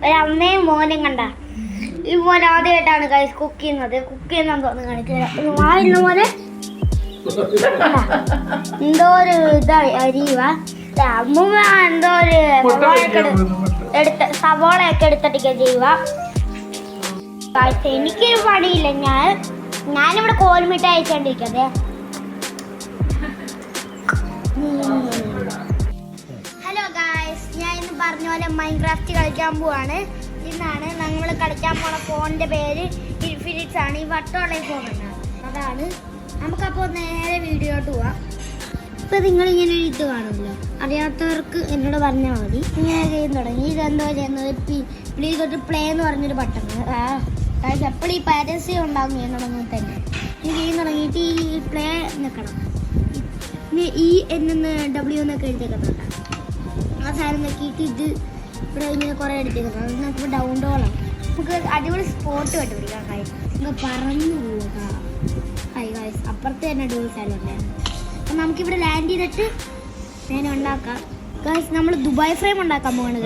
ഒരമ്മയും മോനും കണ്ട. ഈ മോൻ ആദ്യമായിട്ടാണ് ഗൈസ് കുക്ക് ചെയ്യുന്നത്. കുക്ക് ചെയ്യുന്ന തോന്നുന്നു കാണിച്ചു വാഴുന്ന പോലെ എന്തോ ഒരു ഇതായി അരിയുക. അമ്മൂമ്മ എന്തോ ഒരു സവോളയൊക്കെ എടുത്തിട്ടൊക്കെ ചെയ്യുക. എനിക്കൊരു പണിയില്ല. ഞാനിവിടെ കോൽമിട്ട അയച്ചോണ്ടിരിക്കതെ. ഹലോ ഗായ്സ്, ഞാൻ ഇന്ന് പറഞ്ഞ പോലെ മൈൻക്രാഫ്റ്റ് കളിക്കാൻ പോവാണ്. ഇന്നാണ് ഞങ്ങൾ കളിക്കാൻ പോണ ഫോണിന്റെ പേര് ഇൻഫിനിറ്റ്സ് ആണ്. ഈ വട്ടമുള്ള ഫോണാണ്. അതാണ്. നമുക്കപ്പോൾ നേരെ വീഡിയോട്ട് പോവാം. ഇപ്പം നിങ്ങളിങ്ങനെ ഇത് കാണുമല്ലോ, അറിയാത്തവർക്ക് എന്നോട് പറഞ്ഞാൽ മതി. ഇങ്ങനെ ചെയ്യാൻ തുടങ്ങി. ഇതെന്തോ ചെയ്യുന്നത് പ്ലീസ് തൊട്ട് പ്ലേ എന്ന് പറഞ്ഞൊരു ബട്ടൺ. എപ്പോഴും ഈ പരസ്യം ഉണ്ടാകും ചെയ്യാൻ തുടങ്ങുമ്പോൾ തന്നെ. ഇത് ചെയ്യാൻ തുടങ്ങിയിട്ട് ഈ പ്ലേ നിൽക്കണം. ഈ എന്ന് ഡബ്ല്യു എന്നൊക്കെ എഴുതിയേക്കുന്നുണ്ട്. ആ സാധനം നോക്കിയിട്ട് ഇത് ഇവിടെ ഇങ്ങനെ കുറേ എടുത്തേക്കുന്നത്. അത് നമുക്ക് ഡൗൺലോഡാണ്. നമുക്ക് അടിപൊളി സ്പോട്ട് കണ്ടുപിടിക്കാം. ഗൈസ് നമുക്ക് പറന്നു പോവുക. ഗൈസ് അപ്പുറത്ത് തന്നെ അടിപൊളി സ്ഥലം ഉണ്ടായിരുന്നു. അപ്പം നമുക്കിവിടെ ലാൻഡ് ചെയ്തിട്ട് ഞാൻ ഉണ്ടാക്കാം. ഗൈസ് നമ്മൾ ദുബായ് ഫ്രെയിം ഉണ്ടാക്കാൻ പോവാണ്.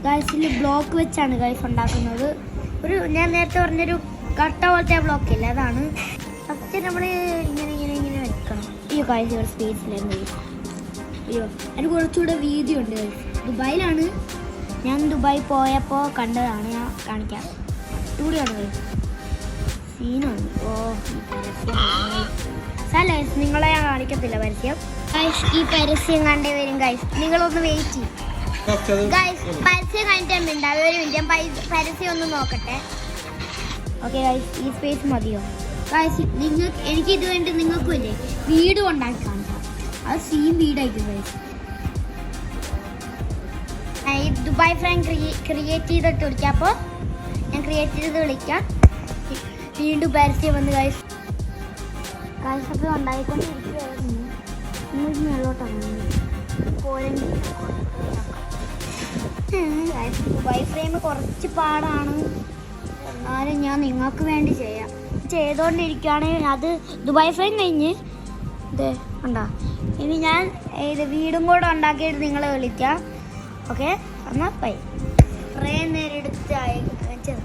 ഗൈസിൽ ബ്ലോക്ക് വെച്ചാണ് ഗൈസ് ഉണ്ടാക്കുന്നത്. ഞാൻ നേരത്തെ പറഞ്ഞൊരു കട്ട പോലത്തെ ബ്ലോക്ക് ഇല്ല, അതാണ്. ഫസ്റ്റ് നമ്മൾ ഇങ്ങനെ ഇങ്ങനെ ഇങ്ങനെ വെക്കണം. ഈ ഗൈസ് ഇവിടെ സ്പേസിലായിരുന്നു. അയ്യോ, അതിന് കുറച്ചുകൂടെ വീതിയുണ്ട്. ദുബായിലാണ്. ഞാൻ ദുബായി പോയപ്പോൾ കണ്ടതാണ്. ഞാൻ കാണിക്കാം. ടൂടിയാണ് ഗൈസ്. സീനാണ്. ഓ ഗൈസ് നിങ്ങളെ ഞാൻ കാണിക്കത്തില്ല പരസ്യം. ഗൈസ് ഈ പരസ്യം കണ്ടേ വരും. ഗൈസ് നിങ്ങളൊന്ന് വെയിറ്റ് ചെയ്യും. ഗൈസ് പരസ്യം കഴിഞ്ഞിട്ടുണ്ട്. ഒരു മിനിറ്റ് പരസ്യം ഒന്ന് നോക്കട്ടെ. ഓക്കെ ഗൈസ്, ഈ സ്പേസ് മതിയോ ഗൈസ്? എനിക്ക് ഇത് വേണ്ടി നിങ്ങൾക്കും ഇല്ലേ വീട് ഉണ്ടാക്കി കാണിക്കാം. അത് സെയിം വീടായിരിക്കും ഗൈസ്. ഈ ദുബായ് ഫ്രെയിം ക്രിയേറ്റ് ചെയ്തിട്ട് വിളിക്കാം. അപ്പോൾ ഞാൻ ക്രിയേറ്റ് ചെയ്ത് വിളിക്കാം. വീണ്ടും പരസ്യം വന്ന് ഗൈസ്. ഗൈസ് അപ്പോൾ ഉണ്ടായിക്കൊണ്ടിരിക്കുകയായിരുന്നു. മേളോട്ടാണ് ദുബായ് ഫ്രെയിം കുറച്ച് പാടാണ്. എന്നാലും ഞാൻ നിങ്ങൾക്ക് വേണ്ടി ചെയ്തുകൊണ്ടിരിക്കുകയാണെങ്കിൽ അത് ദുബായ് ഫ്രെയിം കഴിഞ്ഞ് ഇത് ഉണ്ടോ. ഇനി ഞാൻ ഇത് വീടും കൂടെ ഉണ്ടാക്കിയിട്ട് നിങ്ങളെ വിളിക്കാം. ഓക്കെ, എന്നാൽ ബൈ. കുറേ നേരം എടുത്ത് അയച്ചത്.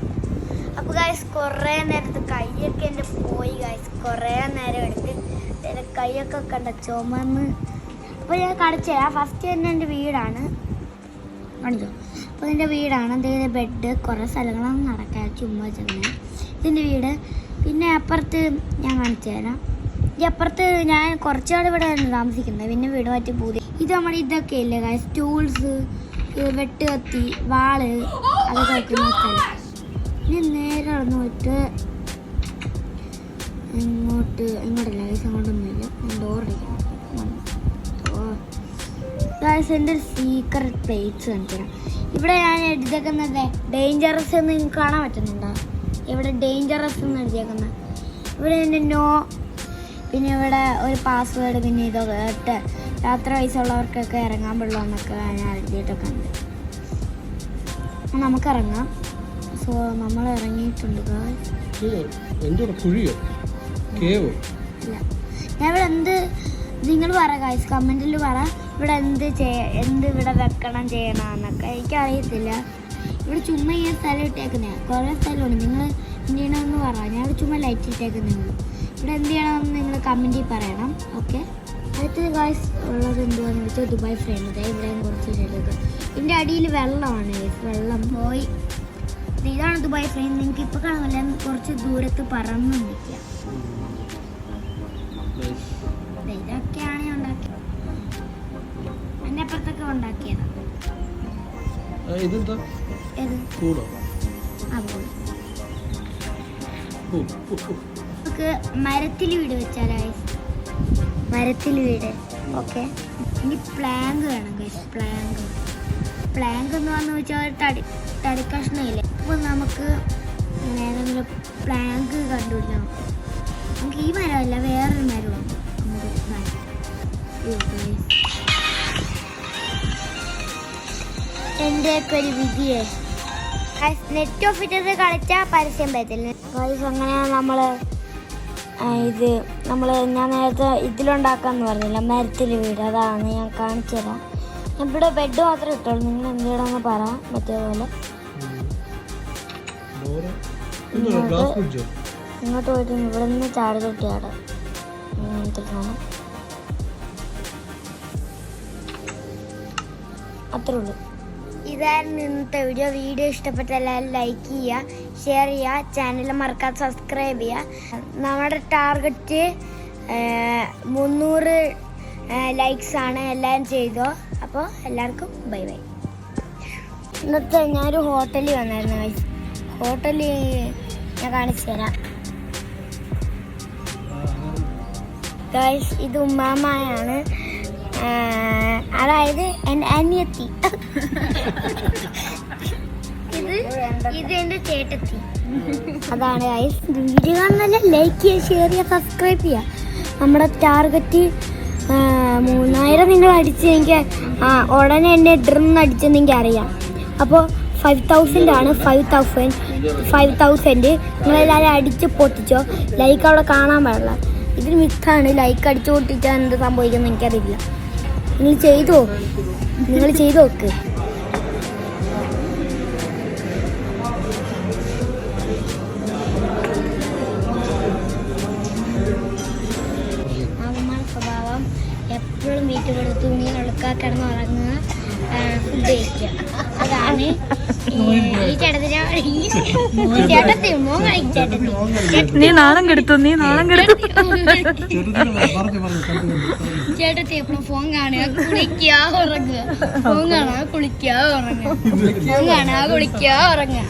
അപ്പോൾ ഗൈസ് കുറേ നേരത്ത് കൈയൊക്കെ എൻ്റെ പോയി ഗൈസ്. കുറേ നേരം എടുത്ത് എൻ്റെ കൈയൊക്കെ കണ്ട ചുമന്ന്. അപ്പോൾ ഞാൻ കാണിച്ചു തരാം. ഫസ്റ്റ് തന്നെ എൻ്റെ വീടാണ് കാണിച്ചോ. അപ്പോൾ ഇതിൻ്റെ വീടാണ്. എന്തെങ്കിലും ബെഡ്, കുറേ സ്ഥലങ്ങളൊന്നും നടക്കാൻ ചുമ്മാ വെച്ചങ്ങനെ ഇതിൻ്റെ വീട്. പിന്നെ അപ്പുറത്ത് ഞാൻ കാണിച്ചു തരാം. ഈ അപ്പുറത്ത് ഞാൻ കുറച്ചാൾ ഇവിടെ താമസിക്കുന്നത്. പിന്നെ വീട് മാറ്റി പൂതി. ഇത് നമ്മുടെ ഇതൊക്കെ ഇല്ലേ ഗൈസ്, ടൂൾസ്, വെട്ടുകത്തി, വാള്, അതൊക്കെ വെക്കുന്ന സ്ഥലം. ഇനി നേരെ നടന്നു പോയിട്ട് ഇങ്ങോട്ടല്ല ഗൈസ്, അങ്ങോട്ടൊന്നുമില്ല. ഡോറടിക്കണം. ഗൈസ് എൻ്റെ ഒരു സീക്രട്ട് പ്ലേസ് കാണിക്കണം. ഇവിടെ ഞാൻ എഴുതിയേക്കുന്നത് ഡേഞ്ചറസ് എന്ന് നിങ്ങൾക്ക് കാണാൻ പറ്റുന്നുണ്ടോ? ഇവിടെ ഡേഞ്ചറസ് എന്ന് എഴുതിയേക്കുന്നത്. ഇവിടെ എൻ്റെ നോ, പിന്നെ ഇവിടെ ഒരു പാസ്വേഡ്, പിന്നെ ഇതൊക്കെ യാത്ര വയസ്സുള്ളവർക്കൊക്കെ ഇറങ്ങാൻ പാടില്ലെന്നൊക്കെ ഞാൻ എഴുതിയിട്ടൊക്കെ ഉണ്ട്. നമുക്ക് ഇറങ്ങാം. സോ നമ്മൾ ഇറങ്ങിയിട്ടുണ്ട്. ഞാൻ ഇവിടെ നിങ്ങൾ പറ ഗൈസ്, കമൻറ്റിൽ പറ ഇവിടെ എന്ത് ഇവിടെ വെക്കണം ചെയ്യണമെന്നൊക്കെ. എനിക്കറിയത്തില്ല. ഇവിടെ ചുമ്മാ ഈ സ്ഥലം ഇട്ടേക്കുന്നതാണ്. കുറേ സ്ഥലമുണ്ട്. നിങ്ങൾ എന്ത് ചെയ്യണമെന്ന് പറ. ഞാൻ ഇവിടെ ചുമ്മാ ലൈറ്റ് ഇട്ടേക്കുന്നേ ഉള്ളൂ. ഇവിടെ എന്ത് ചെയ്യണമെന്ന് നിങ്ങൾ കമൻറ്റിൽ പറയണം. ഓക്കെ, അടുത്ത ഗൈസ് ഉള്ളത് എന്തുവാന്ന് വെച്ചാൽ ദുബായ് ഫ്രെയിം. ഇവിടെയും കുറച്ച് ചെടിയൊക്കെ. ഇതിൻ്റെ അടിയിൽ വെള്ളമാണ് ഗൈസ്. വെള്ളം പോയി. ഇതാണ് ദുബായ് ഫ്രെയിം. നിങ്ങൾക്ക് ഇപ്പോൾ കാണുമല്ല, കുറച്ച് ദൂരത്ത് പറന്ന് നിൽക്കുക. ഇതൊക്കെയാണ് ഞാൻ ഉണ്ടാക്കിയത്. എൻ്റെ അപ്പുറത്തൊക്കെ ഉണ്ടാക്കിയതാണ്. നമുക്ക് മരത്തിൽ വീട് വെച്ചാലായി. മരത്തിൽ വീട്. ഓക്കെ, ഇനി പ്ലാങ്ക് വേണം ഗൈസ്. പ്ലാങ്ക് എന്ന് പറഞ്ഞു വെച്ചാൽ ഒരു തടി കഷ്ണമില്ലേ. അപ്പോൾ നമുക്ക് ഏതെങ്കിലും പ്ലാങ്ക് കണ്ടുപിടിക്കണം. നമുക്ക് ഈ മരമല്ല, വേറൊരു മരമുണ്ട്. എൻ്റെയൊക്കെ ഒരു വിധിയെ നെറ്റ് ഓഫ് ഇട്ടത് കളിച്ചാൽ പരസ്യം പറ്റില്ല ഗൈസ്. അങ്ങനെ ഞാൻ നേരത്തെ ഇതിലുണ്ടാക്കാമെന്ന് പറഞ്ഞില്ല, മരത്തിൽ വീട്. അതാണ് ഞാൻ കാണിച്ചു തരാം. ഇവിടെ ബെഡ് മാത്രമേ ഇട്ടുള്ളൂ. നിങ്ങൾ എന്തിടാന്ന് പറ. മറ്റേപോലെ ഇങ്ങോട്ട് പോയിട്ട് ഇവിടെ നിന്ന് ചാടി തൊട്ടിയാടെ സാധനം. അത്രേ ഉള്ളൂ. ഇതായിരുന്നു ഇന്നത്തെ വീഡിയോ. വീഡിയോ ഇഷ്ടപ്പെട്ട എല്ലാവരും ലൈക്ക് ചെയ്യുക, ഷെയർ ചെയ്യുക, ചാനൽ മറക്കാതെ സബ്സ്ക്രൈബ് ചെയ്യുക. നമ്മുടെ ടാർഗറ്റ് 300 ലൈക്സ് ആണ്. എല്ലാവരും ചെയ്തോ. അപ്പോൾ എല്ലാവർക്കും ബൈ ബൈ. ഇന്നത്തെ ഞാനൊരു ഹോട്ടലിൽ വന്നായിരുന്നു ഗൈസ്. ഹോട്ടലിൽ ഞാൻ കാണിച്ചു തരാം ഗൈസ്. ഇത് ഉമ്മാമയാണ്, അതായത് എൻ്റെ അനിയത്തി. ഇത് എൻ്റെ ചേട്ടത്തി. അതാണ് ഗൈസ്. വീഡിയോ കാണുന്നല്ല, ലൈക്ക് ചെയ്യുക, ഷെയർ ചെയ്യുക, സബ്സ്ക്രൈബ് ചെയ്യുക. നമ്മുടെ ടാർഗറ്റ് 3000 നിങ്ങൾ അടിച്ചെങ്കിൽ ഉടനെ എന്നെ ഡ്രം അടിച്ചെന്നെങ്കിൽ അറിയാം. അപ്പോൾ 5000 ആണ്. 5000 നിങ്ങളെല്ലാവരും അടിച്ച് പൊട്ടിച്ചോ. ലൈക്ക് അവിടെ കാണാൻ പാടില്ല. ഇത് മിത്താണ്. ലൈക്ക് അടിച്ചു പൊട്ടിച്ചാൽ എന്ത് സംഭവിക്കുമെന്ന് എനിക്കറിയില്ല. നിങ്ങൾ ചെയ്തു നോക്ക്. സ്വഭാവം എപ്പോഴും വീട്ടിൽ തുണി ഉളുക്കാൻ കിടന്നുറങ്ങുക, ഫുഡ് കഴിക്കുക. അതാണ് ഈ ചേട്ടത്തി മോൻ കളിച്ചേട്ടത്തി. നീ നാണം കെടുത്തു. ചേട്ടത്തി എപ്പോഴും ഫോൺ കാണുക, കുളിക്കുക, ഉറങ്ങുക. ഫോൺ കാണുക, കുളിക്കുക, ഉറങ്ങുക. ഫോൺ കാണുക, കുളിക്കുക, ഉറങ്ങുക.